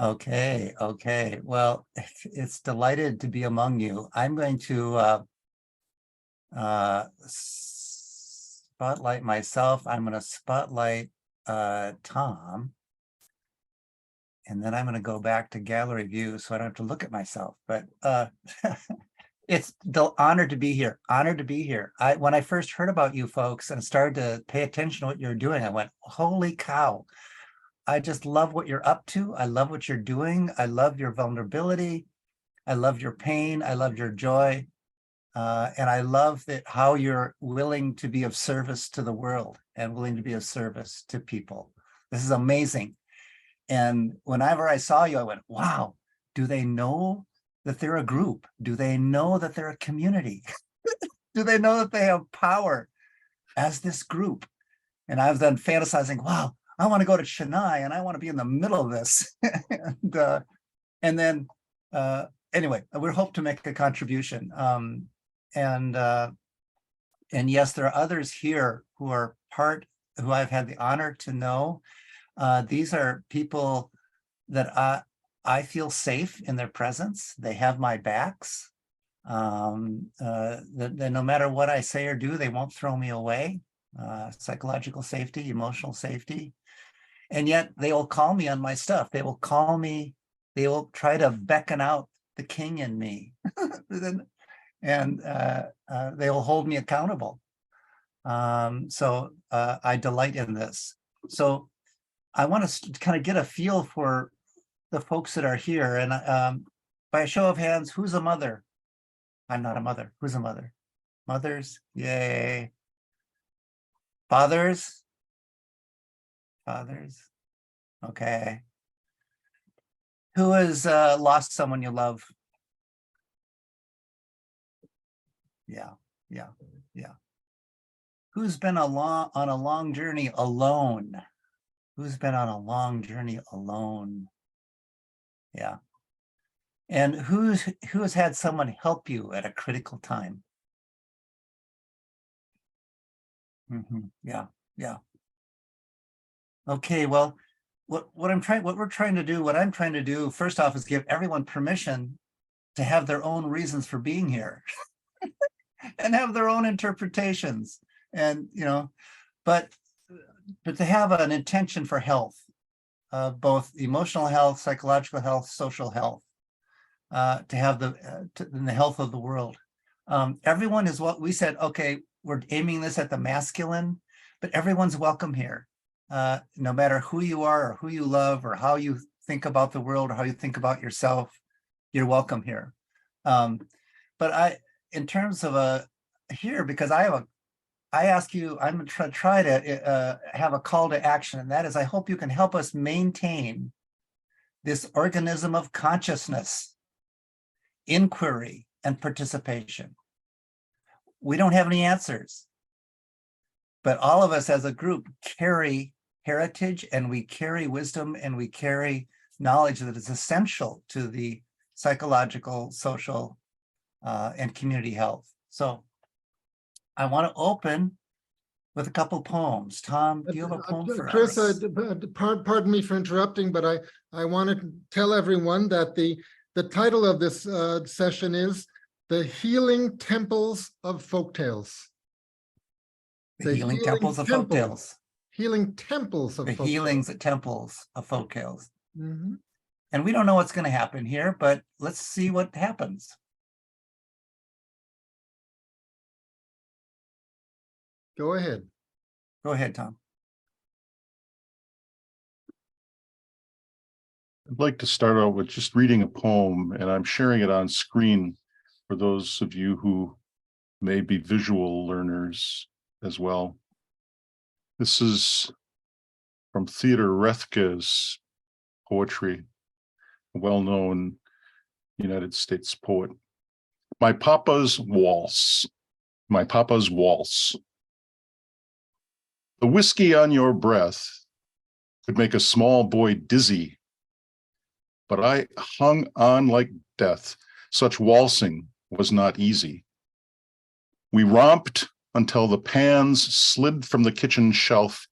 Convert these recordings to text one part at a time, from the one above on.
Okay, okay. Well, it's delighted to be among you. I'm going to spotlight myself. I'm going to spotlight Tom, and then I'm going to go back to gallery view so I don't have to look at myself. But it's the honor to be here. Honored to be here. When I first heard about you folks and started to pay attention to what you're doing, I went, holy cow. I just love what you're up to. I love what you're doing. I love your vulnerability. I love your pain. I love your joy. And I love that how you're willing to be of service to the world and willing to be of service to people. This is amazing. And whenever I saw you, I went, wow, do they know that they're a group? Do they know that they're a community? Do they know that they have power as this group? And I was then fantasizing, wow, I want to go to Chennai and I want to be in the middle of this. and then anyway, we hope to make a contribution. And yes, there are others here who I've had the honor to know. These are people that I feel safe in their presence. They have my backs. That no matter what I say or do, they won't throw me away. Psychological safety, emotional safety. And yet they will call me on my stuff. They will call me, they will try to beckon out the king in me. And they will hold me accountable. So I delight in this. So I want to kind of get a feel for the folks that are here. And by a show of hands, who's a mother? I'm not a mother. Who's a mother? Mothers? Yay. Fathers? Fathers? Okay. Who has lost someone you love? Yeah. Who's been on a long journey alone? Who's been on a long journey alone? Yeah. And who has had someone help you at a critical time? Yeah. Okay, well, what I'm trying to do, first off, is give everyone permission to have their own reasons for being here and have their own interpretations. And, but to have an intention for health, both emotional health, psychological health, social health, to have the health of the world. Everyone is what we said, okay, we're aiming this at the masculine, but everyone's welcome here. No matter who you are or who you love or how you think about the world or how you think about yourself, you're welcome here. But in terms of here, because I ask you, I'm going to try to have a call to action, and that is, I hope you can help us maintain this organism of consciousness, inquiry, and participation. We don't have any answers, but all of us as a group carry heritage, and we carry wisdom, and we carry knowledge that is essential to the psychological, social, and community health. So I want to open with a couple poems. Tom, do you have a poem for Chris, us? pardon me for interrupting, but I want to tell everyone that the title of this session is The Healing Temples of Folktales. The Healing Temples of Folktales. Healing Temples of The Folktales. Healings at Temples of Folktales. Mm-hmm. And we don't know what's going to happen here, but let's see what happens. Go ahead. Go ahead, Tom. I'd like to start out with just reading a poem, and I'm sharing it on screen for those of you who may be visual learners as well. This is from Theodor Rethke's poetry, a well-known United States poet. My Papa's Waltz. My Papa's Waltz. The whiskey on your breath could make a small boy dizzy, but I hung on like death. Such waltzing was not easy. We romped until the pans slid from the kitchen shelf.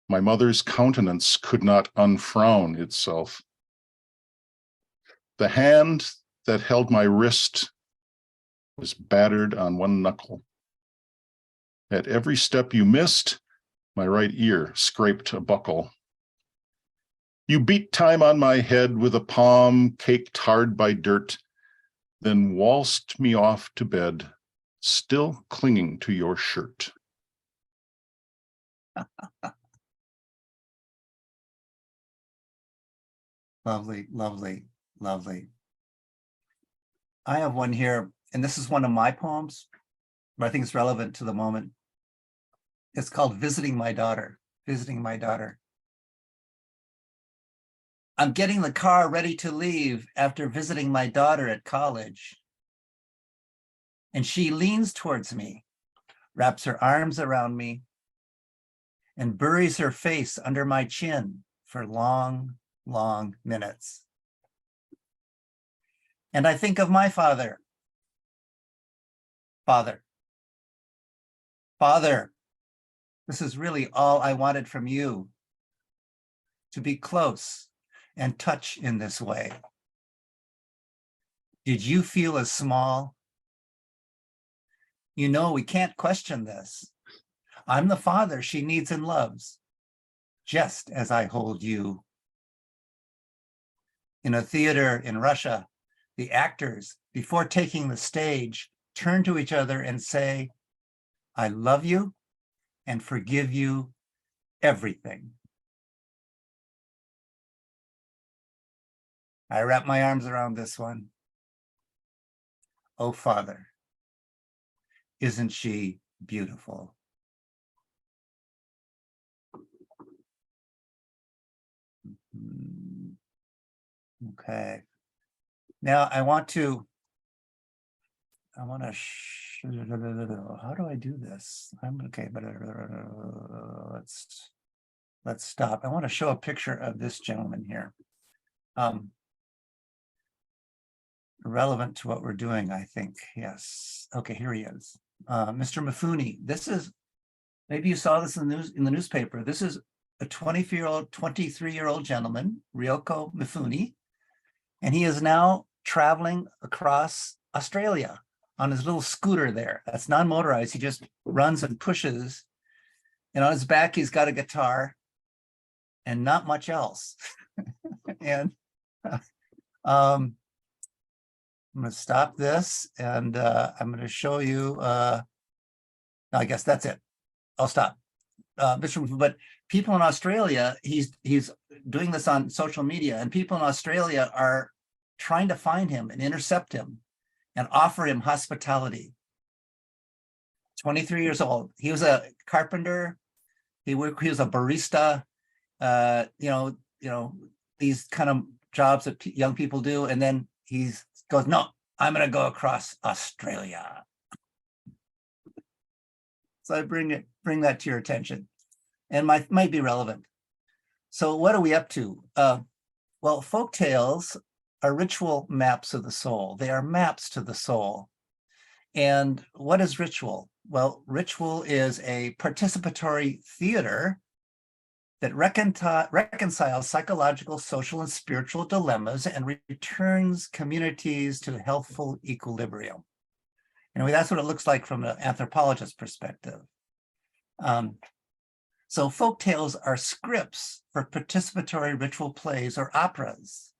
My mother's countenance could not unfrown itself. The hand that held my wrist was battered on one knuckle. At every step you missed, my right ear scraped a buckle. You beat time on my head with a palm caked hard by dirt, then waltzed me off to bed, still clinging to your shirt. Lovely, lovely, lovely. I have one here, and this is one of my poems, but I think it's relevant to the moment. It's called Visiting My Daughter. Visiting My Daughter. I'm getting the car ready to leave after visiting my daughter at college. And she leans towards me, wraps her arms around me, and buries her face under my chin for long, long minutes. And I think of my father. Father, this is really all I wanted from you, to be close and touch in this way. Did you feel as small? You know, we can't question this. I'm the father she needs and loves, just as I hold you. In a theater in Russia, the actors, before taking the stage, turn to each other and say, I love you and forgive you everything. I wrap my arms around this one. Oh, Father, isn't she beautiful? Okay. Now I want to, how do I do this? I'm okay, but let's stop. I want to show a picture of this gentleman here. Relevant to what we're doing, I think. Yes. Okay, here he is. Mr. Mifune. This is, maybe you saw this in the newspaper. This is a 23-year-old gentleman, Ryoko Mifune, and he is now traveling across Australia on his little scooter there. That's non-motorized. He just runs and pushes, and on his back he's got a guitar and not much else. And I'm going to stop this, and I'm going to show you. No, I guess that's it. I'll stop. But people in Australia, he's doing this on social media, and people in Australia are trying to find him and intercept him and offer him hospitality. 23 years old. He was a carpenter. He was a barista. You know, these kind of jobs that young people do. And then he goes, no, I'm going to go across Australia. So I bring that to your attention, and might be relevant. So what are we up to? Well, folk tales are ritual maps of the soul. They are maps to the soul. And what is ritual? Well, ritual is a participatory theater that reconciles psychological, social, and spiritual dilemmas and returns communities to healthful equilibrium. And that's what it looks like from an anthropologist perspective. So folk tales are scripts for participatory ritual plays or operas.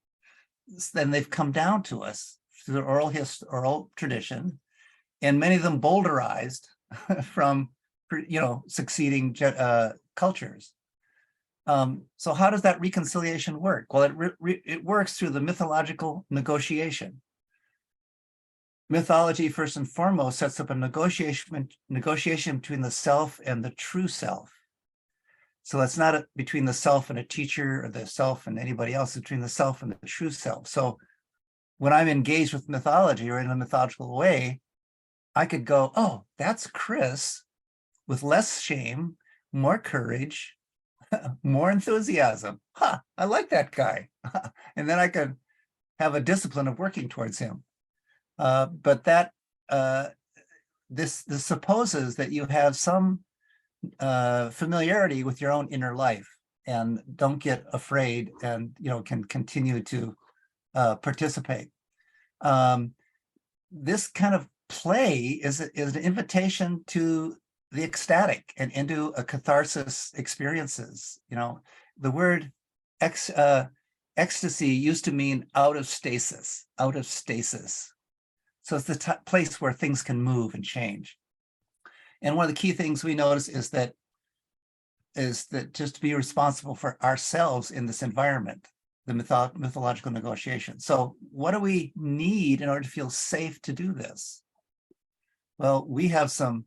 Then they've come down to us through the oral tradition, and many of them boulderized from, succeeding cultures. So how does that reconciliation work? Well, it works through the mythological negotiation. Mythology, first and foremost, sets up a negotiation between the self and the true self. So it's not between the self and a teacher or the self and anybody else, it's between the self and the true self. So when I'm engaged with mythology or in a mythological way, I could go, oh, that's Chris with less shame, more courage, more enthusiasm. I like that guy. And then I could have a discipline of working towards him. But that this supposes that you have some familiarity with your own inner life and don't get afraid, and can continue to participate. This kind of play is an invitation to the ecstatic and into a catharsis experiences. You know, the word ecstasy used to mean out of stasis, out of stasis. So it's the place where things can move and change. And one of the key things we notice is that just to be responsible for ourselves in this environment, the mythological negotiation. So what do we need in order to feel safe to do this? Well, we have some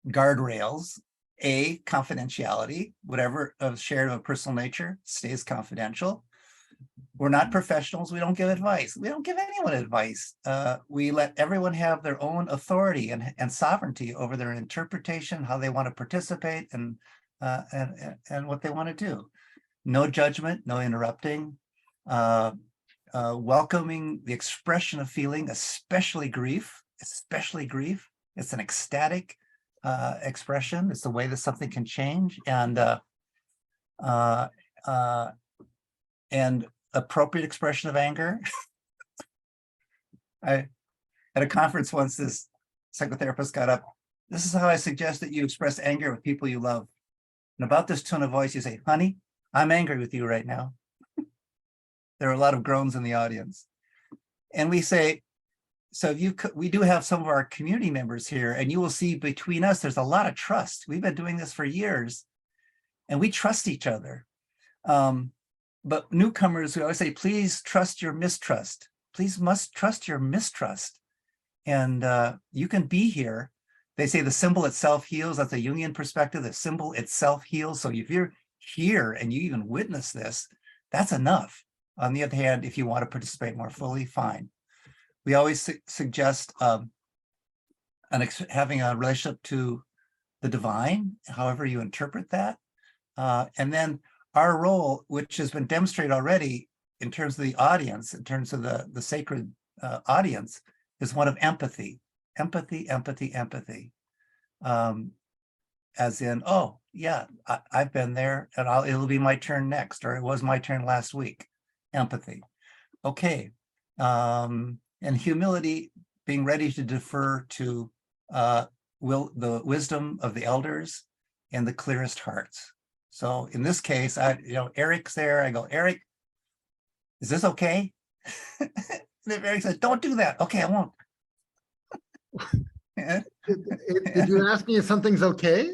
guardrails. A, confidentiality, whatever shared of a personal nature stays confidential. We're not professionals. We don't give advice. We don't give anyone advice. We let everyone have their own authority and sovereignty over their interpretation, how they want to participate, and what they want to do. No judgment, no interrupting, welcoming the expression of feeling, especially grief, It's an ecstatic expression. It's the way that something can change, and appropriate expression of anger. At a conference once, this psychotherapist got up. This is how I suggest that you express anger with people you love. And about this tone of voice, you say, honey, I'm angry with you right now. There are a lot of groans in the audience. And we say, so we do have some of our community members here, and you will see between us, there's a lot of trust. We've been doing this for years, and we trust each other. But newcomers, we always say, please trust your mistrust. Please must trust your mistrust. And you can be here. They say the symbol itself heals. That's a Jungian perspective. The symbol itself heals. So if you're here and you even witness this, that's enough. On the other hand, if you want to participate more fully, fine. We always suggest having a relationship to the divine, however you interpret that. And then our role, which has been demonstrated already in terms of the audience, in terms of the sacred audience, is one of empathy. Empathy. As in, oh, yeah, I've been there, and it'll be my turn next, or it was my turn last week. Empathy. Okay. And humility, being ready to defer to the wisdom of the elders and the clearest hearts. So in this case, Eric's there. I go, Eric, is this okay? And if Eric said, don't do that. Okay, I won't. Did you ask me if something's okay?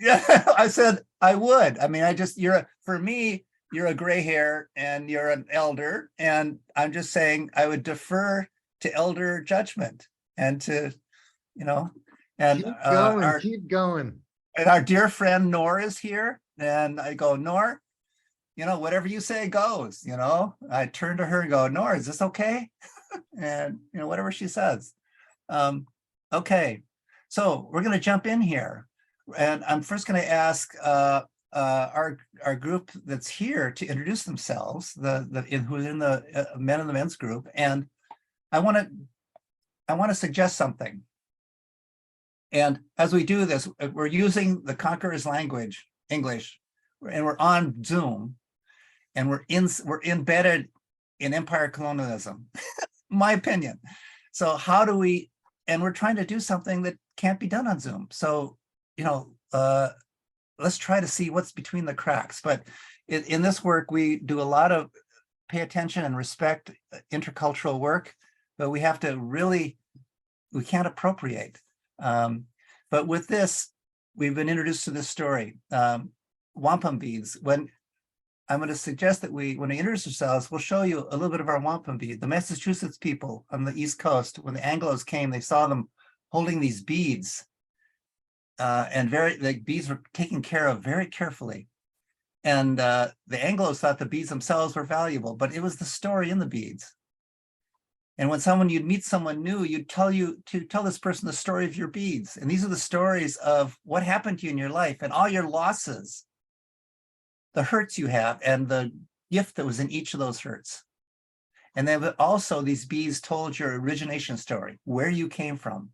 Yeah, I said I would. I mean, for me, you're a gray hair and you're an elder. And I'm just saying I would defer to elder judgment and to, and keep going. And our dear friend Nor is here. And I go, Nor, whatever you say goes, I turn to her and go, Nor, is this okay? And, whatever she says. Okay, so we're going to jump in here. And I'm first going to ask our group that's here to introduce themselves, who's in the men in the men's group. And I want to suggest something. And as we do this, we're using the conqueror's language, English, and we're on Zoom, and we're embedded in empire colonialism, my opinion. So how do we, and we're trying to do something that can't be done on Zoom. So, let's try to see what's between the cracks. But in this work, we do a lot of pay attention and respect intercultural work, but we have to we can't appropriate. But with this, we've been introduced to this story, wampum beads. When I'm going to suggest that when we introduce ourselves, we'll show you a little bit of our wampum bead. The Massachusetts people on the East Coast, when the Anglos came, they saw them holding these beads, and the beads were taken care of very carefully. And the Anglos thought the beads themselves were valuable, but it was the story in the beads. And when you'd meet someone new, you'd tell this person the story of your beads. And these are the stories of what happened to you in your life and all your losses, the hurts you have, and the gift that was in each of those hurts. And then also these beads told your origination story, where you came from.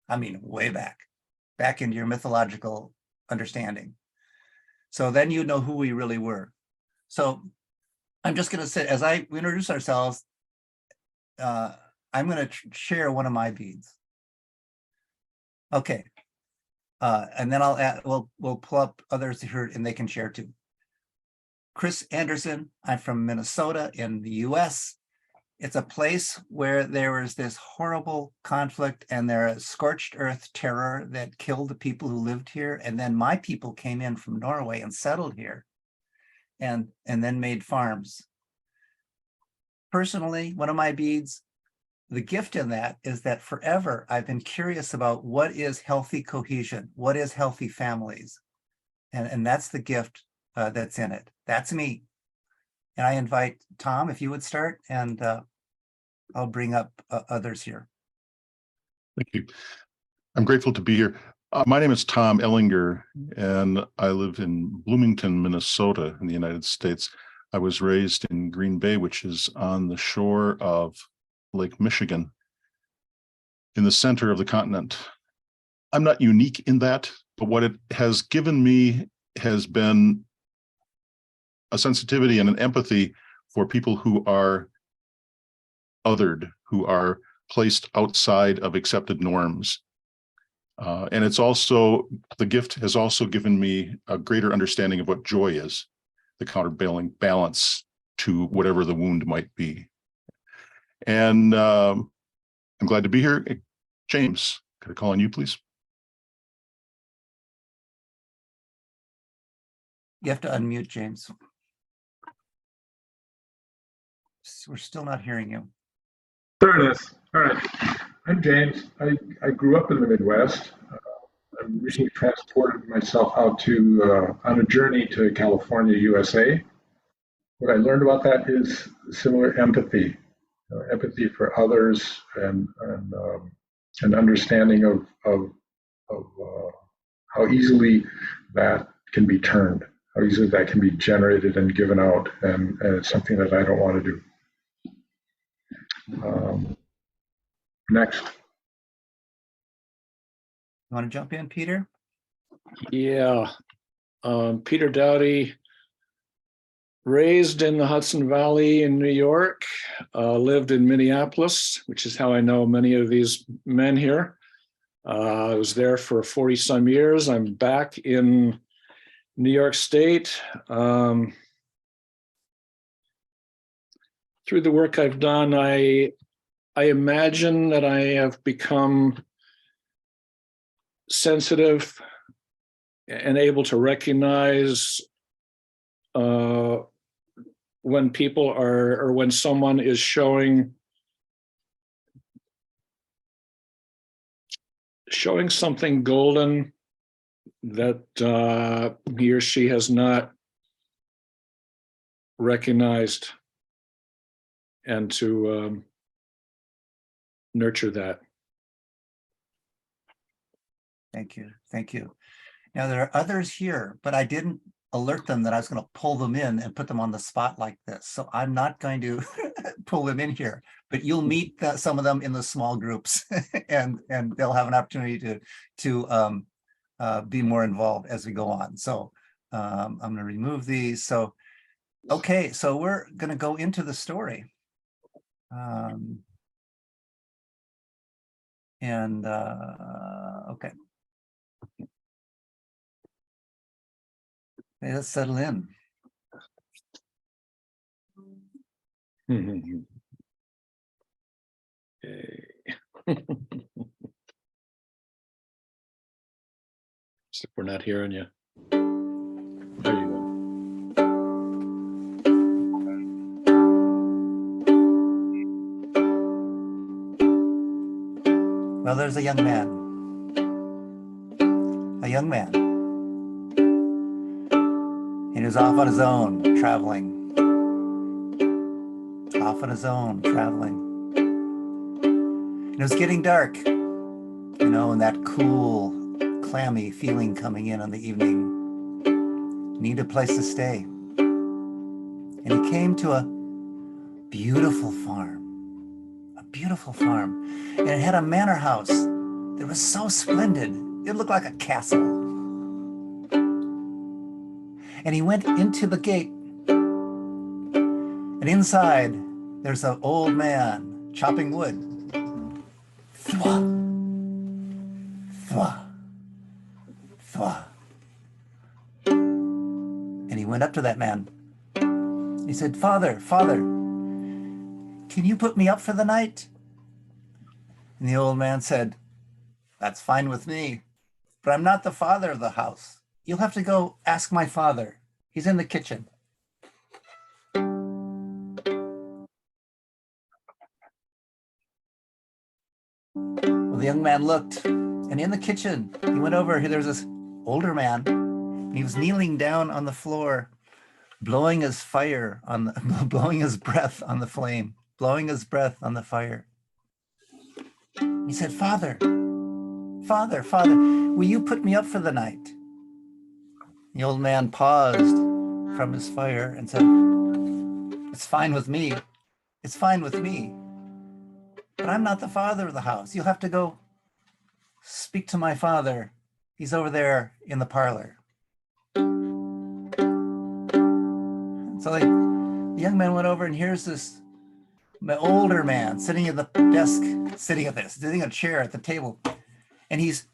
I mean, way back into your mythological understanding. So then you know who we really were. So I'm just going to say, as we introduce ourselves, I'm going to share one of my beads. Okay. And then I'll add, we'll pull up others here and they can share too. Chris Anderson, I'm from Minnesota in the US. It's a place where there was this horrible conflict and there was scorched earth terror that killed the people who lived here. And then my people came in from Norway and settled here and then made farms. Personally, one of my beads, the gift in that is that forever I've been curious about what is healthy cohesion, what is healthy families. And that's the gift that's in it. That's me. And I invite Tom, if you would start, and I'll bring up others here. Thank you. I'm grateful to be here. My name is Tom Ellinger, and I live in Bloomington, Minnesota in the United States. I was raised in Green Bay, which is on the shore of Lake Michigan, in the center of the continent. I'm not unique in that, but what it has given me has been a sensitivity and an empathy for people who are othered, who are placed outside of accepted norms. And it's also, the gift has also given me a greater understanding of what joy is, the countervailing balance to whatever the wound might be. And I'm glad to be here. James, could I call on you, please? You have to unmute, James. We're still not hearing you. There it is. All right. I'm James. I grew up in the Midwest. I recently transported myself out to on a journey to California, USA. What I learned about that is similar empathy, empathy for others, and an understanding of how easily that can be turned, how easily that can be generated and given out, and it's something that I don't want to do. Next. You want to jump in, Peter? Yeah. Peter Dowdy, raised in the Hudson Valley in New York, lived in Minneapolis, which is how I know many of these men here. I was there for 40 some years. I'm back in New York State. Through the work I've done, I imagine that I have become sensitive and able to recognize when people are, or when someone is showing something golden that he or she has not recognized, and to nurture that. Thank you. Thank you. Now, there are others here, but I didn't alert them that I was going to pull them in and put them on the spot like this. So I'm not going to pull them in here, but you'll meet some of them in the small groups and they'll have an opportunity to be more involved as we go on. So I'm going to remove these. So, okay, so we're going to go into the story. Okay. Okay, let's settle in. Okay. So we're not hearing you. There you go. Well, there's a young man. And he was off on his own, traveling. Off on his own, traveling. And it was getting dark, you know, and that cool, clammy feeling coming in the evening. Need a place to stay. And he came to a beautiful farm. And it had a manor house that was so splendid. It looked like a castle. And he went into the gate. And inside, there's an old man chopping wood. Thwa, thwa, thwa. And he went up to that man. He said, Father, Father, can you put me up for the night? And the old man said, that's fine with me, but I'm not the father of the house. You'll have to go ask my father. He's in the kitchen. Well, the young man looked, and in the kitchen, he went over. There's this older man, and he was kneeling down on the floor, blowing his fire on the, blowing his breath on the flame, blowing his breath on the fire. He said, Father, Father, Father, will you put me up for the night? The old man paused from his fire and said, it's fine with me. It's fine with me. But I'm not the father of the house. You'll have to go speak to my father. He's over there in the parlor. So the young man went over, and here's this older man sitting at the desk, sitting at a chair at the table, and he's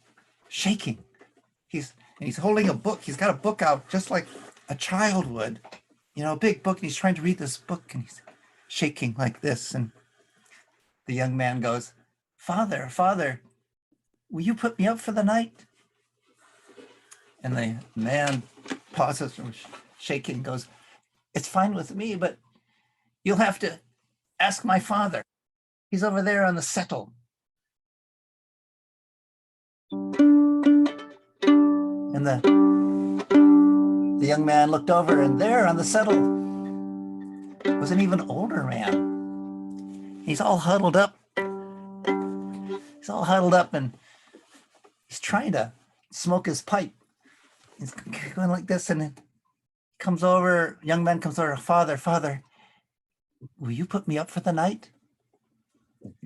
shaking. He's holding a book. He's got a book out just like a child would, you know, a big book, and he's trying to read this book, and he's shaking like this. And the young man goes, Father, Father, will you put me up for the night? And the man pauses from shaking, goes, it's fine with me, but you'll have to ask my father. He's over there on the settle. And the young man looked over, and there on the settle was an even older man. He's all huddled up. He's all huddled up, and he's trying to smoke his pipe. He's going like this, and it comes over, young man comes over, Father, Father, will you put me up for the night?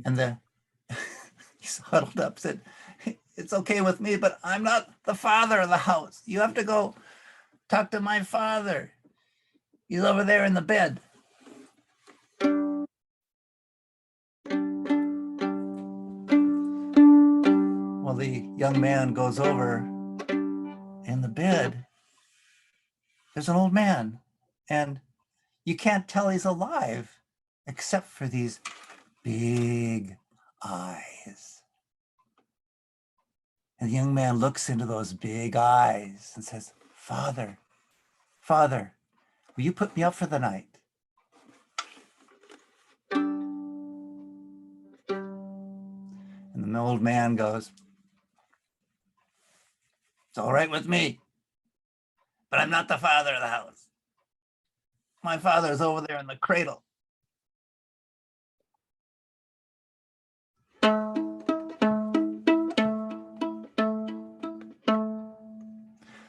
And he's huddled up, said, it's okay with me, but I'm not the father of the house. You have to go talk to my father. He's over there in the bed. Well, the young man goes over. In the bed, there's an old man, and you can't tell he's alive except for these big eyes. And the young man looks into those big eyes and says, Father, Father, will you put me up for the night? And the old man goes, it's all right with me, but I'm not the father of the house. My father's over there in the cradle.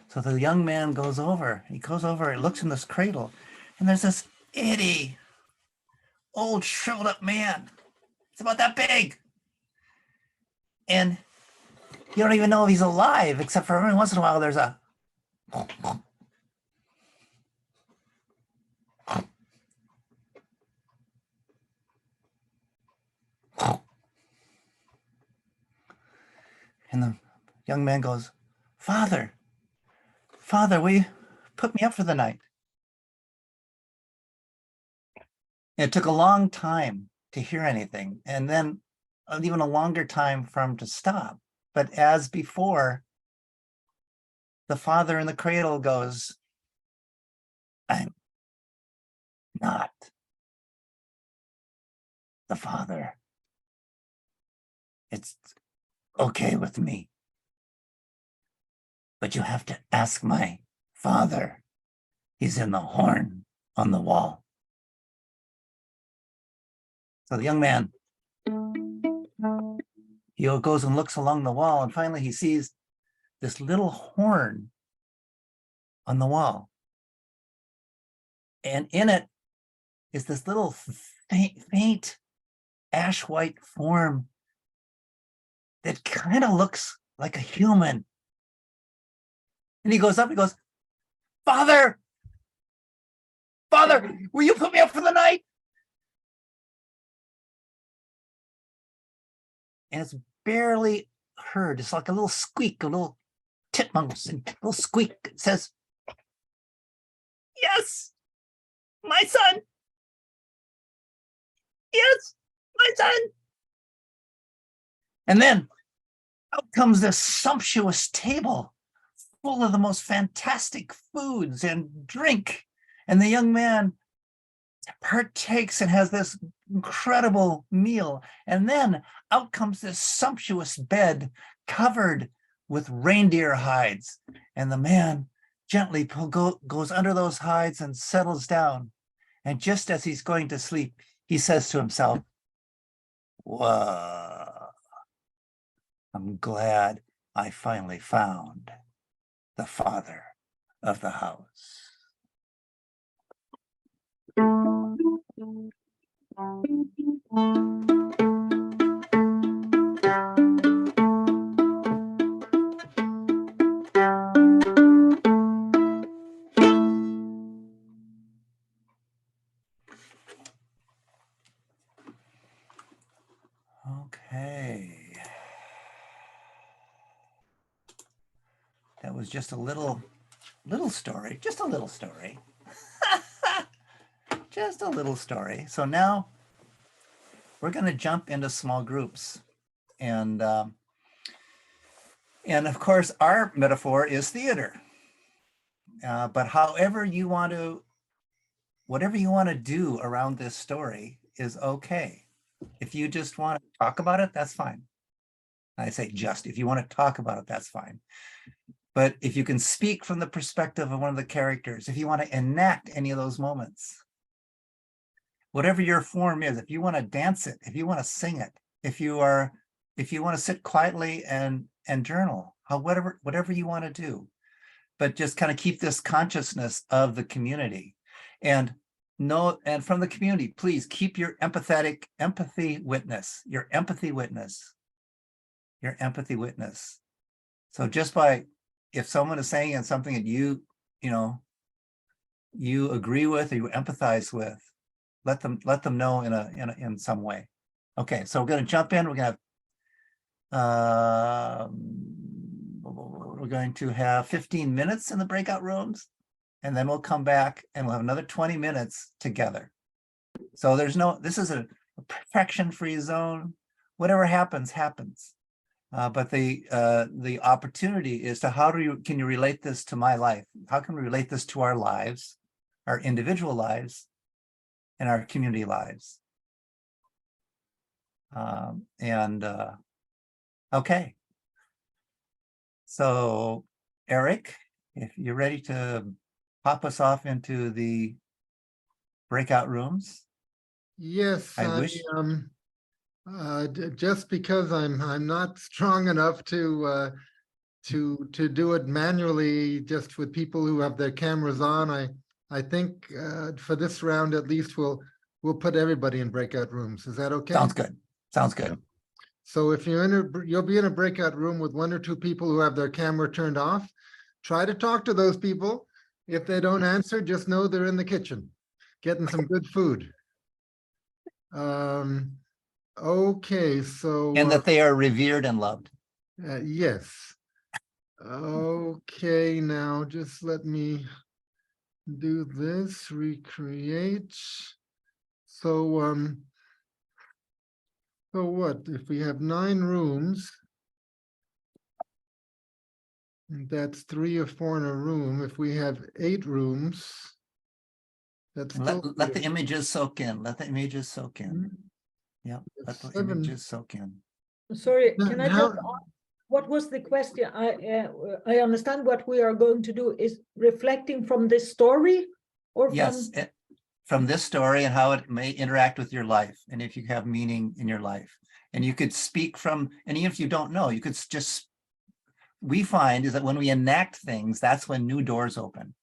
So the young man goes over, he looks in this cradle, and there's this itty, old shriveled up man. It's about that big. And you don't even know if he's alive, except for every once in a while there's a and the young man goes, Father, Father, will you put me up for the night? And it took a long time to hear anything, and then even a longer time for him to stop. But as before, the father in the cradle goes, I'm not the father. It's okay with me. But you have to ask my father. He's in the horn on the wall. So the young man, he goes and looks along the wall, and finally he sees this little horn on the wall. And in it is this little faint ash white form that kind of looks like a human. And he goes up, he goes, Father, Father, will you put me up for the night? And it's barely heard. It's like a little squeak, a little titmouse, and a little squeak. It says, yes, my son. Yes, my son. And then out comes this sumptuous table full of the most fantastic foods and drink. And the young man partakes and has this incredible meal. And then out comes this sumptuous bed covered with reindeer hides. And the man gently goes under those hides and settles down. And just as he's going to sleep, he says to himself, "Whoa, I'm glad I finally found the father of the house." Okay. That was just a little story, just a little story. Just a little story. So now we're going to jump into small groups. And of course, our metaphor is theater. But whatever you want to do around this story is okay. If you just want to talk about it, that's fine. I say just, if you want to talk about it, that's fine. But if you can speak from the perspective of one of the characters, if you want to enact any of those moments, whatever your form is, if you want to dance it, if you want to sing it, if you want to sit quietly and journal, whatever you want to do, but just kind of keep this consciousness of the community. And from the community, please keep your empathy witness. So just if someone is saying something that you agree with or you empathize with, let them know in some way. Okay, so we're going to jump in. We're going to have 15 minutes in the breakout rooms, and then we'll come back and we'll have another 20 minutes together. So this is a perfection-free zone. Whatever happens, happens. But the opportunity is to can you relate this to my life? How can we relate this to our lives, our individual lives, and our community lives? Okay. So Eric, if you're ready to pop us off into the breakout rooms. Yes, I wish. Just because I'm not strong enough to do it manually, just with people who have their cameras on, I think for this round at least we'll put everybody in breakout rooms. Is that okay? Sounds good. Sounds good. So if you'll be in a breakout room with 1 or 2 people who have their camera turned off. Try to talk to those people. If they don't answer, just know they're in the kitchen getting some good food. Okay, so And that they are revered and loved. yes. Okay, now just let me do this, recreate. So so what if we have 9 rooms? That's 3 or 4 in a room. If we have 8 rooms, that's still Let the images soak in. Let the images soak in. Yeah, let the 7. images soak in. Sorry, Now- can I how- just ask, what was the question? I understand what we are going to do is reflecting from this story or from. Yes, from this story and how it may interact with your life, and if you have meaning in your life. And you could speak from, and even if you don't know, you could just, we find is that when we enact things, that's when new doors can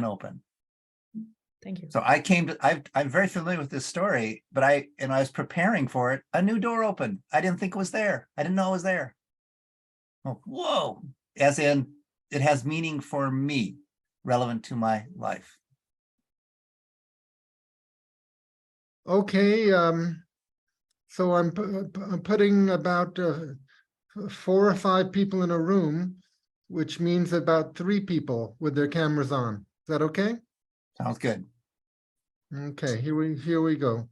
open. Thank you. So I'm very familiar with this story, but I was preparing for it, a new door opened. I didn't think it was there. I didn't know it was there. Oh, whoa, as in it has meaning for me, relevant to my life. Okay, so I'm putting about 4 or 5 people in a room, which means about 3 people with their cameras on. Is that okay? Sounds good. Okay, here we go.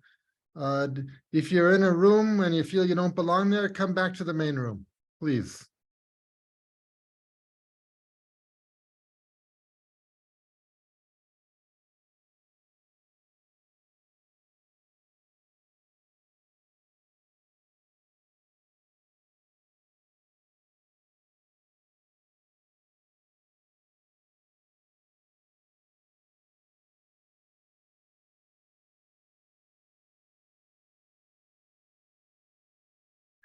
If you're in a room and you feel you don't belong there, come back to the main room, please.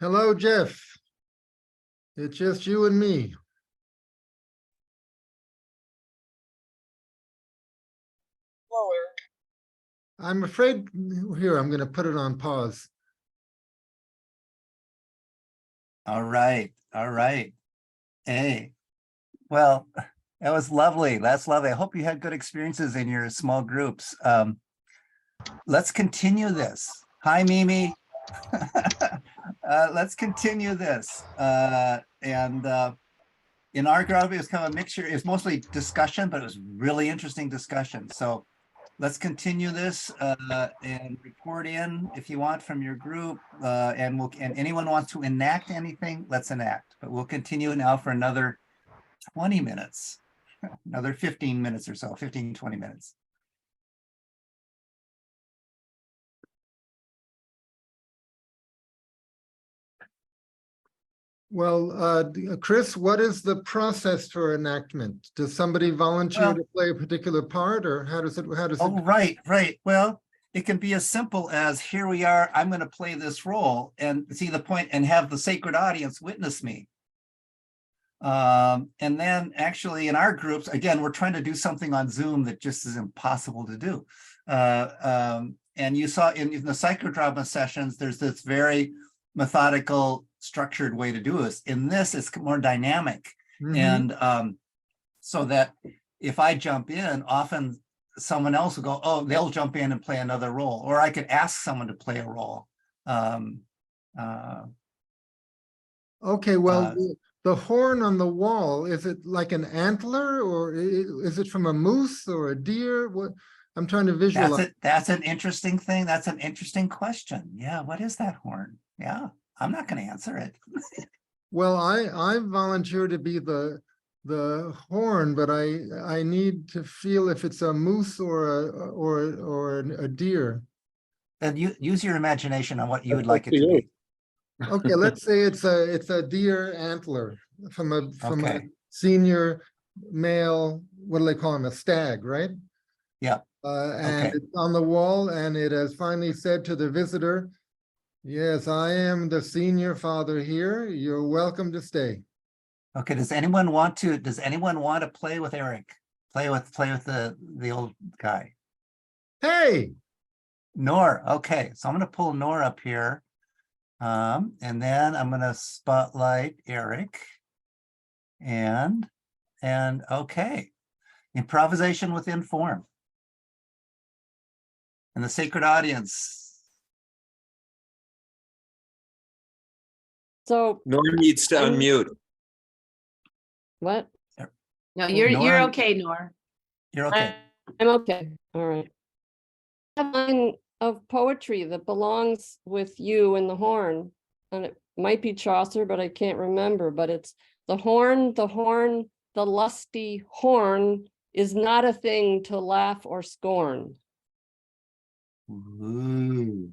Hello, Jeff. It's just you and me. I'm afraid, here, I'm going to put it on pause. All right. All right. Hey, well, that was lovely. That's lovely. I hope you had good experiences in your small groups. Let's continue this. Hi, Mimi. Let's continue this. In our group, it was kind of a mixture. It was mostly discussion, but it was really interesting discussion. So let's continue this and report in if you want from your group. And anyone wants to enact anything, let's enact. But we'll continue now for another 20 minutes, another 15 minutes or so, 15, 20 minutes. Well, Chris, what is the process for enactment? Does somebody volunteer Well, to play a particular part, or how does it? Oh, right, right. Well, it can be as simple as here we are, I'm going to play this role and see the point and have the sacred audience witness me. And then actually in our groups, again, we're trying to do something on Zoom that just is impossible to do. And you saw in the psychodrama sessions, there's this very methodical, structured way to do this. In this, it's more dynamic. Mhm. And so that if I jump in, often someone else will go, oh, they'll jump in and play another role, or I could ask someone to play a role. Okay, well, Uh, the horn on the wall, is it like an antler, or is it from a moose or a deer? What, I'm trying to visualize. That's an interesting thing. That's an interesting question. Yeah, what is that horn? Yeah, I'm not going to answer it. Well, I volunteer to be the horn, but I need to feel if it's a moose or a deer. And you use your imagination on what you would That's like up it to to you. be. Okay, let's say it's a deer antler from a Okay. senior male, what do they call him, a stag, right? Yeah. And Okay. it's on the wall, and it has finally said to the visitor, yes, I am the senior father here. You're welcome to stay. Okay. Does anyone want to play with Eric? Play with the old guy. Hey, Nor. Okay. So I'm going to pull Nor up here. And then I'm going to spotlight Eric. And okay. Improvisation within form. And the sacred audience. So Norm needs to I'm- unmute. what? No, you're Nora- okay, Nor. You're okay. I'm okay. All right. A line of poetry that belongs with you and the horn, and it might be Chaucer, but I can't remember. But it's the horn, the lusty horn is not a thing to laugh or scorn. Ooh.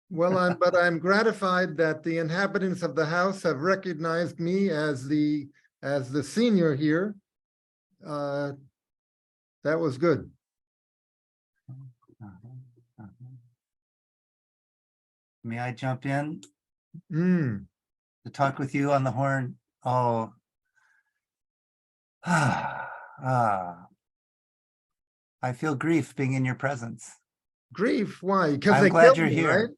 well, but I'm gratified that the inhabitants of the house have recognized me as the senior here. That was good. May I jump in Mm. to talk with you on the horn? Oh. I feel grief being in your presence. Grief, why? Because I'm they glad killed you're me, here. right?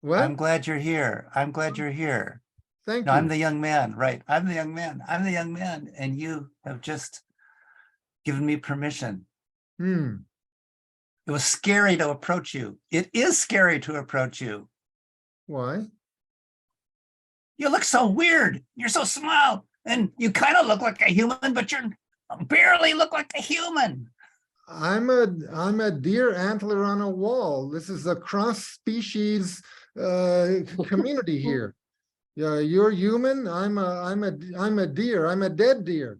What? I'm glad you're here. I'm glad you're here. Thank No, you. I'm the young man, right? I'm the young man. I'm the young man. And you have just given me permission. Hmm. It was scary to approach you. It is scary to approach you. Why? You look so weird. You're so small. And you kind of look like a human, but you're barely look like a human. I'm a deer antler on a wall. This is a cross-species community here. Yeah, you're human. I'm a deer. I'm a dead deer.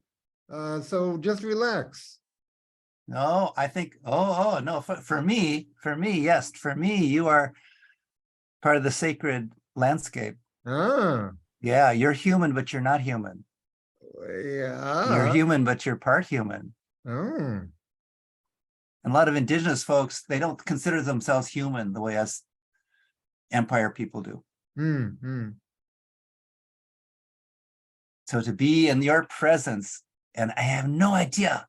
So just relax. No, I think, no, for me, yes, for me, you are part of the sacred landscape. Ah, Yeah, you're human, but you're not human. You're yeah. human, but you're part human. Oh, And a lot of indigenous folks, they don't consider themselves human the way us empire people do. hmm. So to be in your presence, and I have no idea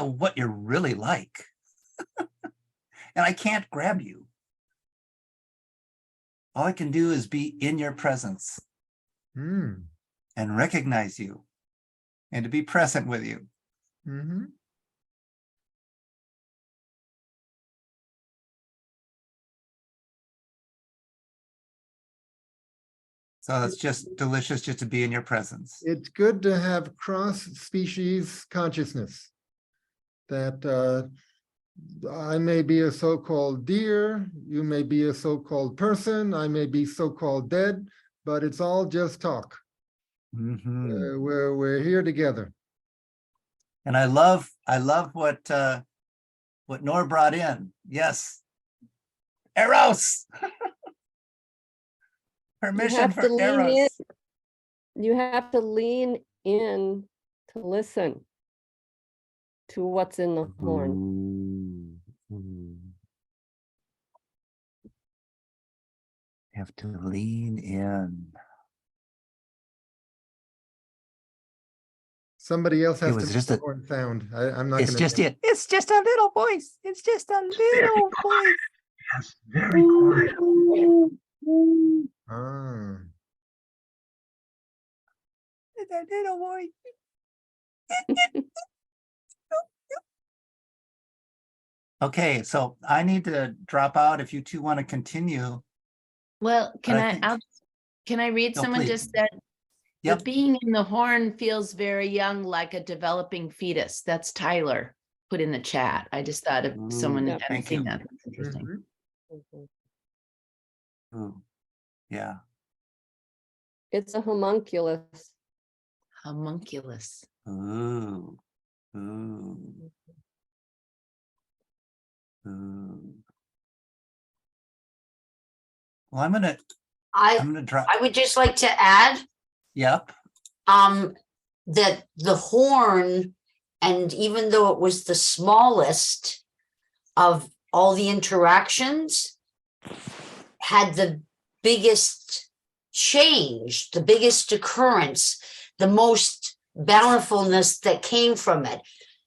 what you're really like. And I can't grab you. All I can do is be in your presence Hmm. and recognize you and to be present with you. Mm-hmm. So it's just delicious just to be in your presence. It's good to have cross-species consciousness. That I may be a so-called deer, you may be a so-called person, I may be so-called dead, but it's all just talk. Mhm. We're here together. And I love what Nor brought in. Yes. Eros. Permission have for to lean in. Eros. You have to lean in to listen to what's in the horn. Have to lean in. Somebody else has to was make just the a- horn sound. I'm not It's gonna. just it. It's just a little voice. It's just a little voice. Yes, very quiet. Ah. It's a little voice. Okay, so I need to drop out if you two want to continue. Well, But I think- can I read? No, Someone please. just said, Yep. the being in the horn feels very young, like a developing fetus. That's Tyler put in the chat. I just thought if someone Ooh, hadn't thank seen you. that, that's interesting. Mhm. Ooh, yeah. It's a homunculus. Homunculus. Ooh. Ooh. Ooh. Well, I'm gonna drop. I would just like to add, Yep. that the horn, and even though it was the smallest of all the interactions, had the biggest change, the biggest occurrence, the most bountifulness that came from it.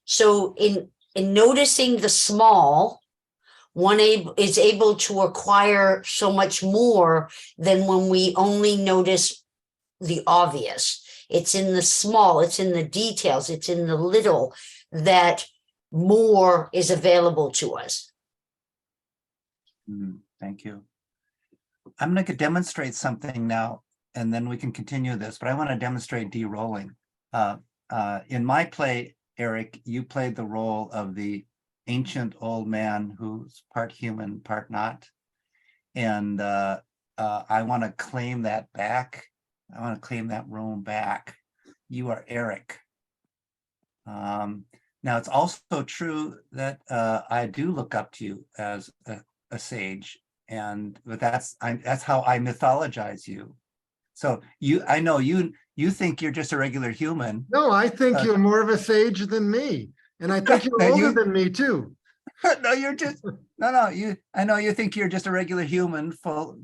So in noticing the small, one is able to acquire so much more than when we only notice the obvious. It's in the small, it's in the details, it's in the little that more is available to us. Thank you. I'm going to demonstrate something now, and then we can continue this, but I want to demonstrate de-rolling. In my play, Eric, you played the role of the ancient old man who's part human, part not. And I want to claim that back. I want to claim that role back. You are Eric. Now, it's also true that I do look up to you as a sage, but that's how I mythologize you. So I know you think you're just a regular human. No, I think you're more of a sage than me, and I think you're And older than me too. No, you're just I know you think you're just a regular human,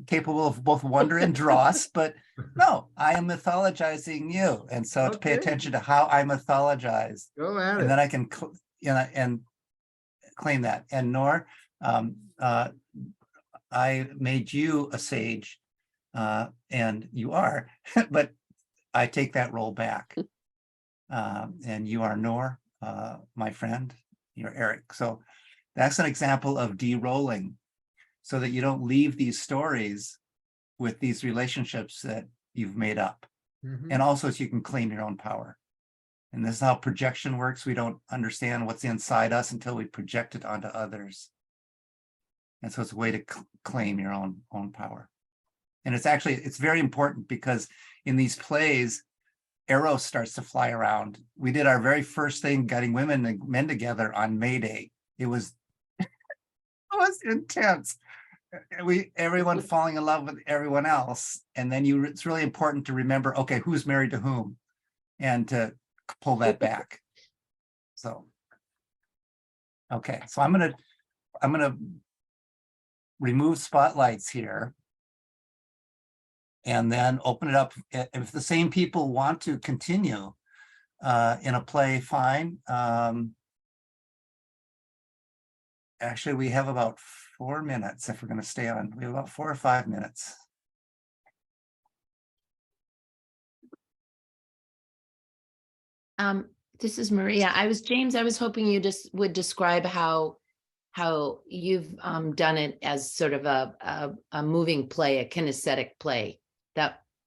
capable of both wonder and dross, but no, I am mythologizing you, and so to pay Okay. attention to how I mythologize, Go at and it. then I can and claim that. And Nor, I made you a sage, and you are, but I take that role back, and you are Nor. my friend, you're Eric. So that's an example of de-rolling, so that you don't leave these stories with these relationships that you've made up. Mhm. And also so you can claim your own power. And this is how projection works. We don't understand what's inside us until we project it onto others. And so it's a way to claim your own power. And it's very important, because in these plays, Eros starts to fly around. We did our very first thing getting women and men together on May Day. It was intense. Everyone falling in love with everyone else. And then it's really important to remember, okay, who's married to whom, and to pull that back. So, okay, so I'm gonna remove spotlights here, and then open it up. If the same people want to continue in a play, fine. Actually, we have about 4 minutes if we're going to stay on. We have about 4 or 5 minutes. This is Maria. James, I was hoping you just would describe how you've done it as sort of a moving play, a kinesthetic play.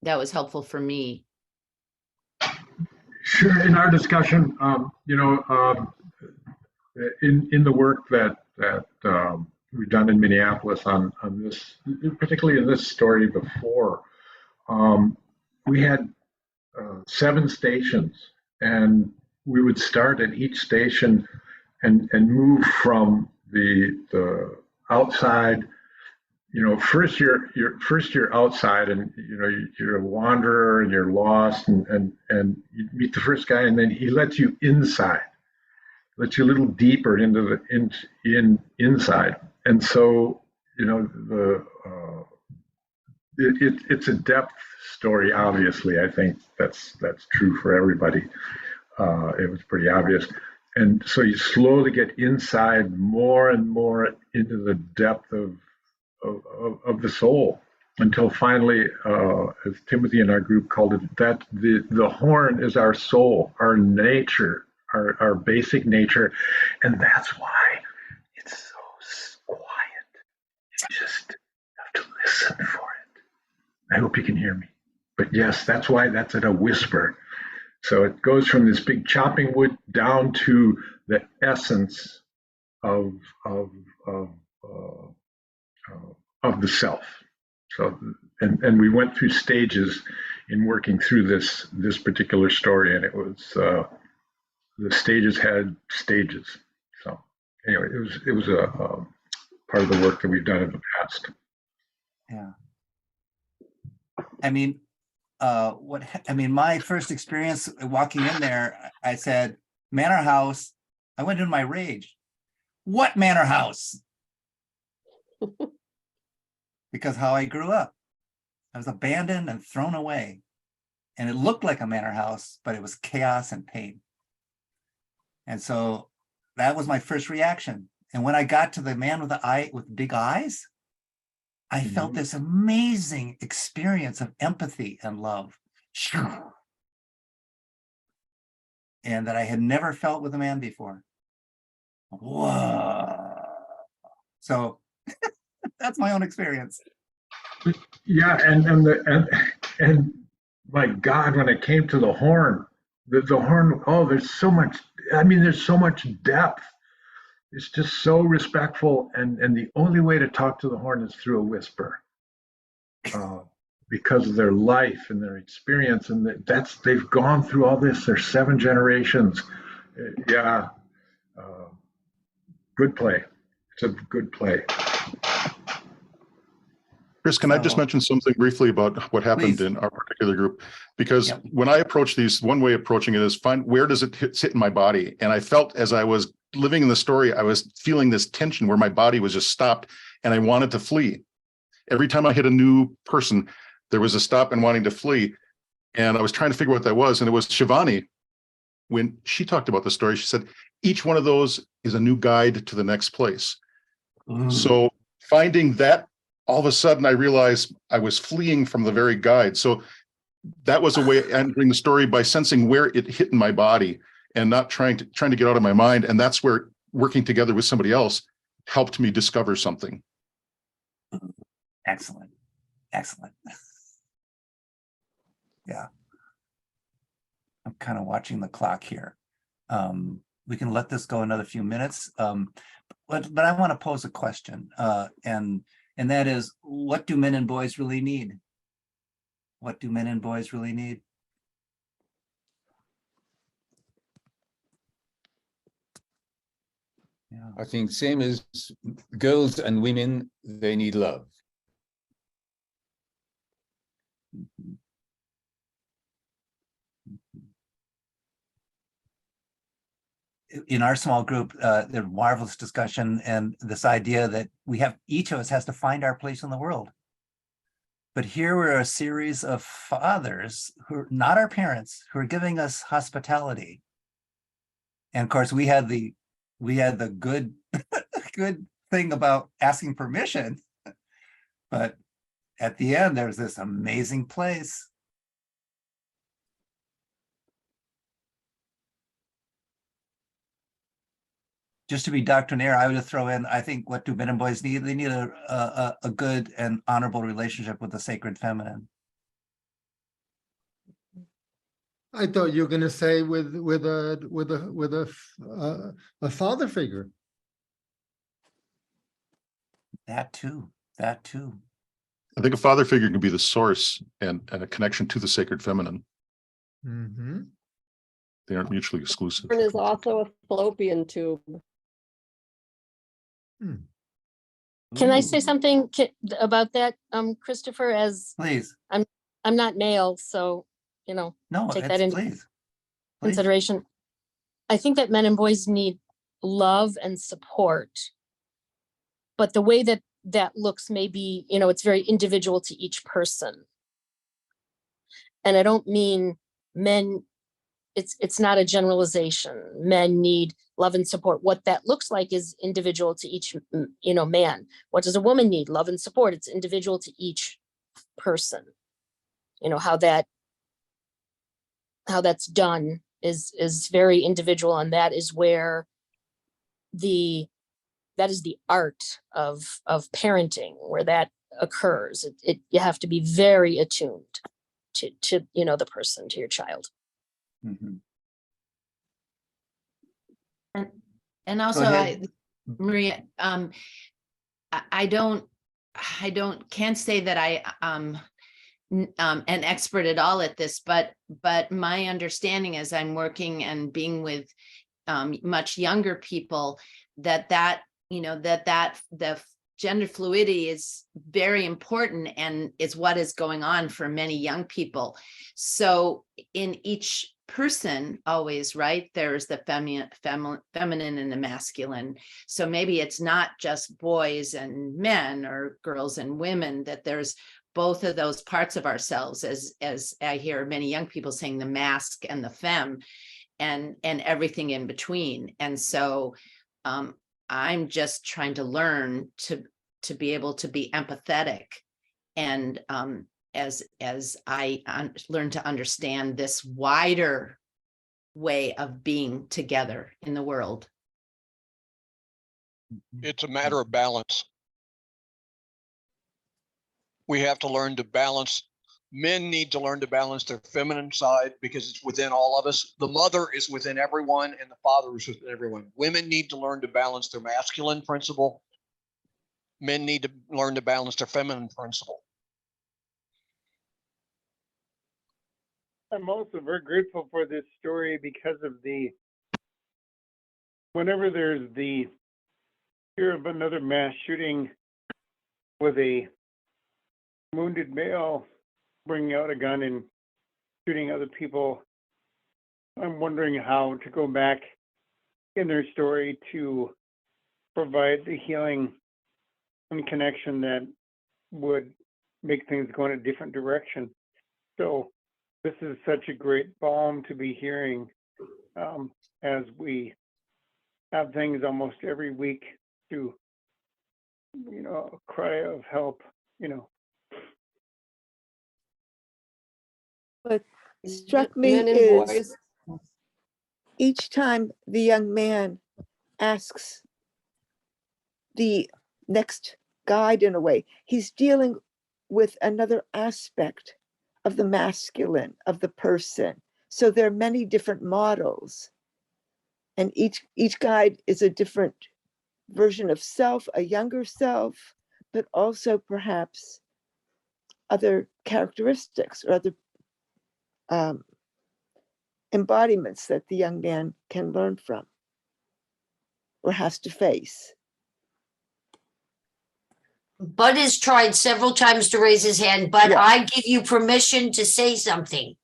That was helpful for me. Sure. In our discussion, in the work that we've done in Minneapolis on this, particularly in this story before, we had 7 stations, and we would start at each station and move from the outside. First you're outside, and you're a wanderer and you're lost, and you meet the first guy, and then he lets you inside, lets you a little deeper into the inside. And so it's a depth story. Obviously, I think that's true for everybody. It was pretty obvious. And so you slowly get inside more and more into the depth of the soul, until finally, as Timothy and our group called it, that the horn is our soul, our nature, our basic nature. And that's why it's so quiet. You just have to listen for it. I hope you can hear me. But yes, that's why that's at a whisper. So it goes from this big chopping wood down to the essence of the self. So, and we went through stages in working through this particular story, and it was the stages had stages. So anyway, it was a part of the work that we've done in the past. Yeah. My first experience walking in there, I said, Manor House. I went into my rage. What Manor House? Because how I grew up. I was abandoned and thrown away. And it looked like a manor house, but it was chaos and pain. And so that was my first reaction. And when I got to the man with big eyes, I felt this amazing experience of empathy and love. And that I had never felt with a man before. Whoa. So that's my own experience. Yeah, and my God, when it came to the horn, the horn, there's so much, there's so much depth. It's just so respectful, and the only way to talk to the horn is through a whisper, because of their life and their experience, and they've gone through all this. They're 7 generations. Yeah, good play. It's a good play. Chris, can I just mention something briefly about what happened Please. in our particular group? Because when I approach these, one way of approaching it is find where does it sit in my body? And I felt as I was living in the story, I was feeling this tension where my body was just stopped and I wanted to flee. Every time I hit a new person, there was a stop and wanting to flee. And I was trying to figure out what that was. And it was Shivani, when she talked about the story, she said, each one of those is a new guide to the next place. So finding that, all of a sudden I realized I was fleeing from the very guide. So that was a way of entering the story by sensing where it hit in my body. and not trying to get out of my mind. And that's where working together with somebody else helped me discover something. Excellent. Excellent. Yeah. I'm kind of watching the clock here. We can let this go another few minutes. But I want to pose a question. And that is, what do men and boys really need? What do men and boys really need? Yeah. I think same as girls and women, they need love. Mhm. In our small group, there's marvelous discussion and this idea that each of us has to find our place in the world. But here we're a series of fathers who are not our parents, who are giving us hospitality. And of course, we had the good good thing about asking permission. But at the end, there's this amazing place. Just to be doctrinaire, I would throw in, I think, what do men and boys need? They need a good and honorable relationship with the sacred feminine. I thought you were going to say with a father figure. That too. That too. I think a father figure can be the source and a connection to the sacred feminine. Mm-hmm. They aren't mutually exclusive. Horn is also a fallopian tube. Can I say Ooh, something about that, Christopher, as please. I'm not male, so, you know, No, take it's that into please. consideration. I think that men and boys need love and support. But the way that that looks may be, you know, it's very individual to each person. And I don't mean men, it's not a generalization. Men need love and support. What that looks like is individual to each, you know, man. What does a woman need? Love and support. It's individual to each person. You know, how that's done is very individual, and that is where that is the art of parenting, where that occurs. You have to be very attuned to you know, the person, to your child. Mhm. And also, ahead. Maria, can't say that I an expert at all at this, but my understanding as I'm working and being with much younger people, that you know, that the gender fluidity is very important and is what is going on for many young people. So in each person, always, right, there's the feminine and the masculine. So maybe it's not just boys and men or girls and women, that there's both of those parts of ourselves, as I hear many young people saying, the mask and the femme, and everything in between. And so I'm just trying to learn to be able to be empathetic, and as I learn to understand this wider way of being together in the world. It's a matter of balance. We have to learn to balance. Men need to learn to balance their feminine side because it's within all of us. The mother is within everyone and the father is within everyone. Women need to learn to balance their masculine principle. Men need to learn to balance their feminine principle. I'm also very grateful for this story because of whenever there's the fear of another mass shooting with a wounded male bringing out a gun and shooting other people, I'm wondering how to go back in their story to provide the healing and connection that would make things go in a different direction. So this is such a great balm to be hearing as we have things almost every week to, you know, a cry of help, you know. What struck me Men and is boys. each time the young man asks the next guide in a way, he's dealing with another aspect of the masculine, of the person. So there are many different models, and each guide is a different version of self, a younger self, but also perhaps other characteristics or other embodiments that the young man can learn from or has to face. Bud has tried several times to raise his hand, but Yeah. I give you permission to say something.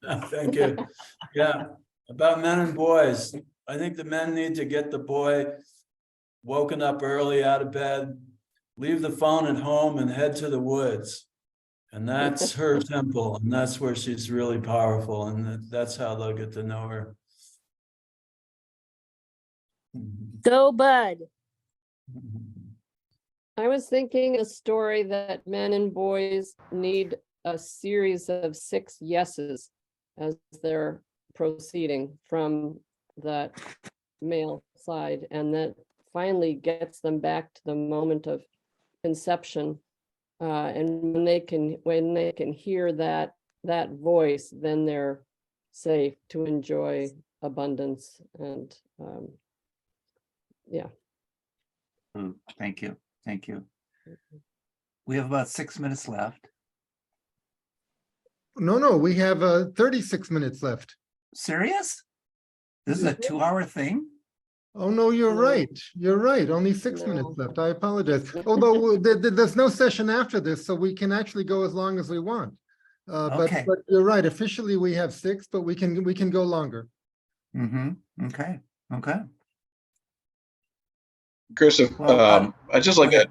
Thank you. Yeah, about men and boys. I think the men need to get the boy woken up early out of bed, leave the phone at home and head to the woods. And that's her temple, and that's where she's really powerful, and that's how they'll get to know her. Go, Bud. I was thinking a story that men and boys need a series of 6 yeses as they're proceeding from that male side, and that finally gets them back to the moment of conception. And when they can hear that voice, then they're safe to enjoy abundance. And yeah. Thank you. Thank you. We have about 6 minutes left. No, we have 36 minutes left. Serious? This is a 2-hour thing? Oh, no, you're No. right. You're right. Only 6 minutes No. left. I apologize. Although there's no session after this, so we can actually go as long as we want. Okay. But you're right. Officially, we have 6, but we can go longer. Mm-hmm. Okay. Okay. Chris, Well, I just wanted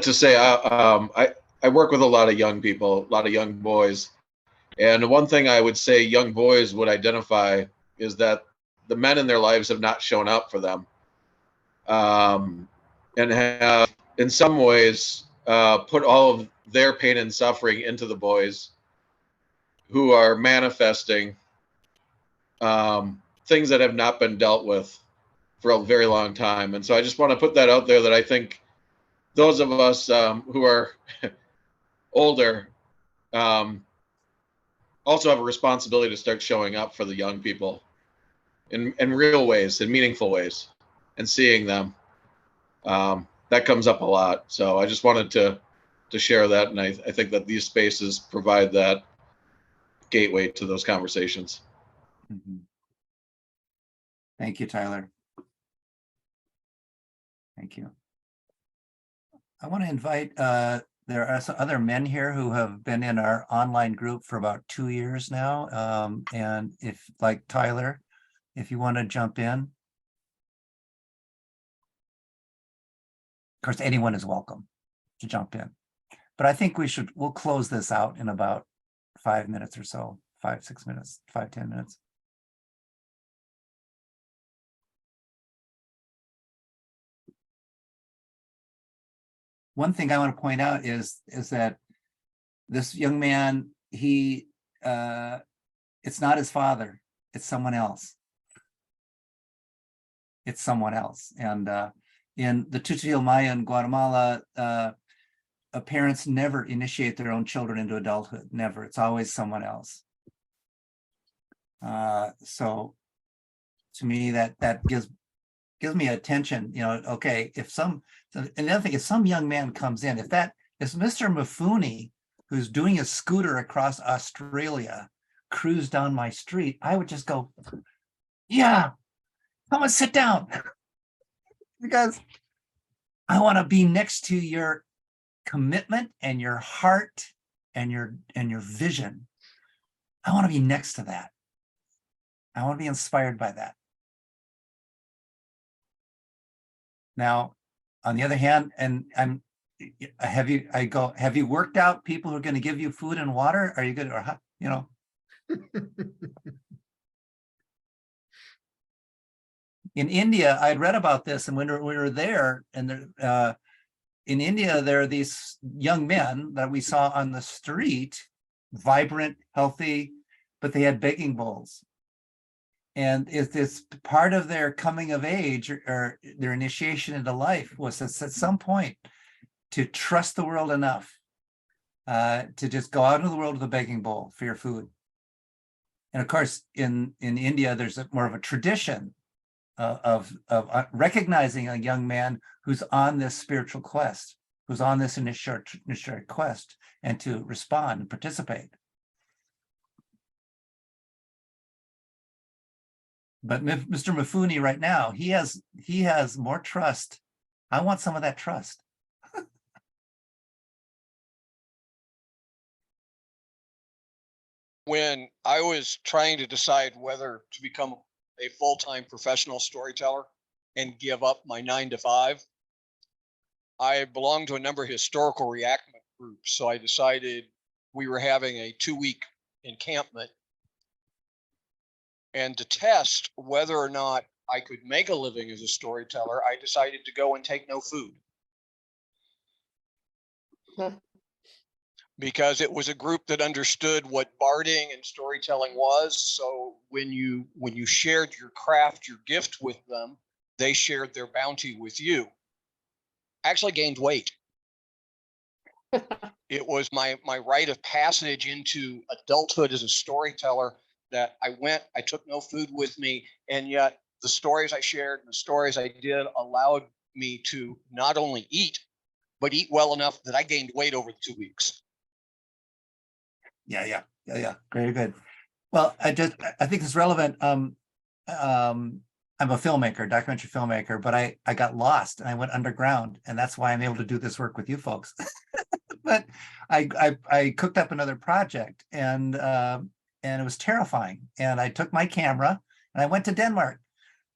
to say, I work with a lot of young people, a lot of young boys. And one thing I would say young boys would identify is that the men in their lives have not shown up for them, and have in some ways put all of their pain and suffering into the boys, who are manifesting things that have not been dealt with for a very long time. And so I just want to put that out there, that I think those of us who are older also have a responsibility to start showing up for the young people in real ways, in meaningful ways, and seeing them. That comes up a lot. So I just wanted to share that. And I think that these spaces provide that gateway to those conversations. Mm-hmm. Thank you, Tyler. Thank you. I want to invite, there are some other men here who have been in our online group for about 2 years now. And if, like Tyler, if you want to jump in. Of course, anyone is welcome to jump in. But I think we'll close this out in about 5 minutes or so, 5-6 minutes, 5-10 minutes. One thing I want to point out is that this young man, it's not his father, it's someone else. It's someone else. And in the Tutil Maya in Guatemala, parents never initiate their own children into adulthood, never. It's always someone else. So to me, that gives me attention, okay, another thing, if some young man comes in, if Mr. Mifune, who's doing a scooter across Australia, cruised down my street, I would just go, yeah, come and sit down. Because I want to be next to your commitment and your heart and your vision. I want to be next to that. I want to be inspired by that. Now, on the other hand, have you worked out people who are going to give you food and water? Are you good, or In India, I'd read about this, and when we were there, and in India, there are these young men that we saw on the street, vibrant, healthy, but they had begging bowls. And it's part of their coming of age or their initiation into life was at some point to trust the world enough to just go out into the world with a begging bowl for your food. And of course, in India, there's more of a tradition of recognizing a young man who's on this spiritual quest, who's on this initiatory quest, and to respond and participate. But Mr. Mifune right now, he has more trust. I want some of that trust. When I was trying to decide whether to become a full-time professional storyteller and give up my 9 to 5, I belonged to a number of historical reenactment groups. So I decided we were having a 2-week encampment. And to test whether or not I could make a living as a storyteller, I decided to go and take no food. Because it was a group that understood what barding and storytelling was. So when you shared your craft, your gift with them, they shared their bounty with you. Actually gained weight. It was my rite of passage into adulthood as a storyteller that I took no food with me, and yet the stories I shared and the stories I did allowed me to not only eat, but eat well enough that I gained weight over the 2 weeks. Yeah. Very good. Well, I think it's relevant. I'm a filmmaker, documentary filmmaker, but I got lost and I went underground, and that's why I'm able to do this work with you folks. But I cooked up another project, and it was terrifying. And I took my camera and I went to Denmark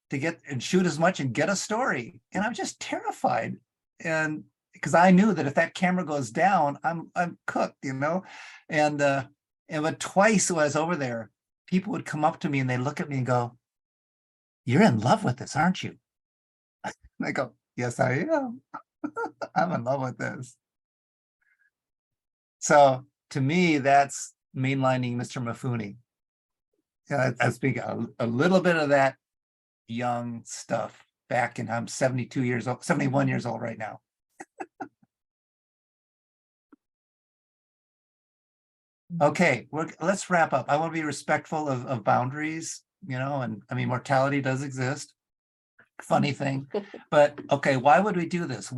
to get and shoot as much and get a story. And I'm just terrified. And because I knew that if that camera goes down, I'm cooked, you know. And but twice when I was over there, people would come up to me and they look at me and go, "You're in love with this, aren't you?" And I go, "Yes, I am. I'm in love with this." So to me, that's mainlining Mr. Mifune. I speak a little bit of that young stuff back in, I'm 72 years old, 71 years old right now. Okay, let's wrap up. I want to be respectful of boundaries, you know, and I mean, mortality does exist. Funny thing, but okay, why would we do this?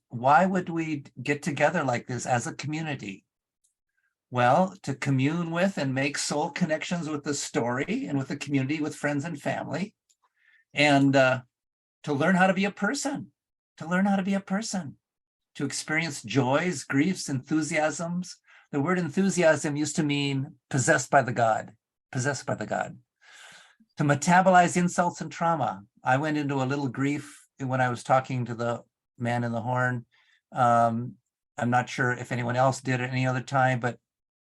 Why would we get together like this as a community? Well, to commune with and make soul connections with the story and with the community, with friends and family, and to learn how to be a person, to experience joys, griefs, enthusiasms. The word enthusiasm used to mean possessed by the God. To metabolize insults and trauma. I went into a little grief when I was talking to the man in the horn. I'm not sure if anyone else did it any other time, but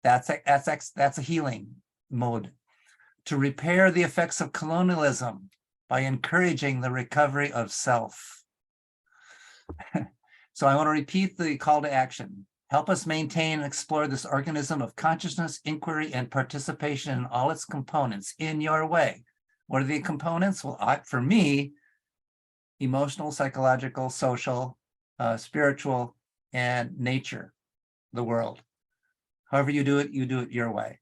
that's a healing mode. To repair the effects of colonialism by encouraging the recovery of self. So I want to repeat the call to action. Help us maintain and explore this organism of consciousness, inquiry, and participation in all its components in your way. What are the components? Well, for me, emotional, psychological, social, spiritual, and nature, the world. However you do it your way.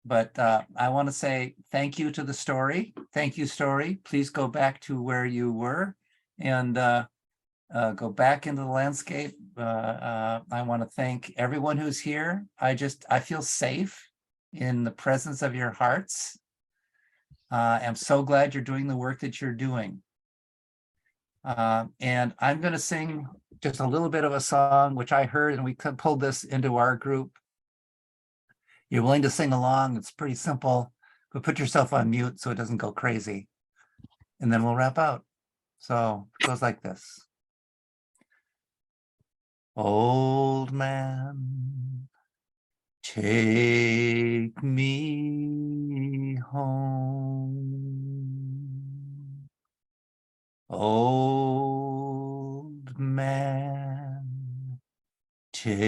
But I want to say thank you to the story. Thank you, story. Please go back to where you were and go back into the landscape. I want to thank everyone who's here. I feel safe in the presence of your hearts. I'm so glad you're doing the work that you're doing. And I'm going to sing just a little bit of a song, which I heard, and we pulled this into our group. You're willing to sing along. It's pretty simple, but put yourself on mute so it doesn't go crazy. And then we'll wrap out. So it goes like this. Old man, take me home. Old man, take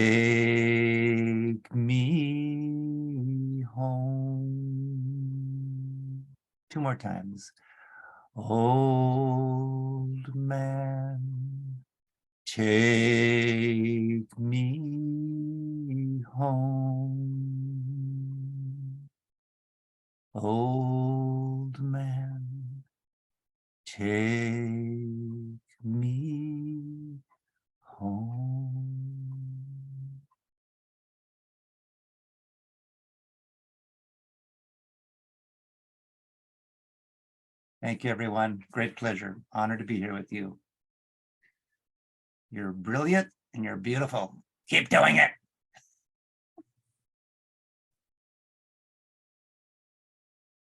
me home 2 more times. Old man, take me home. Old man, take me home. Thank you, everyone. Great pleasure. Honored to be here with you. You're brilliant and you're beautiful. Keep doing it.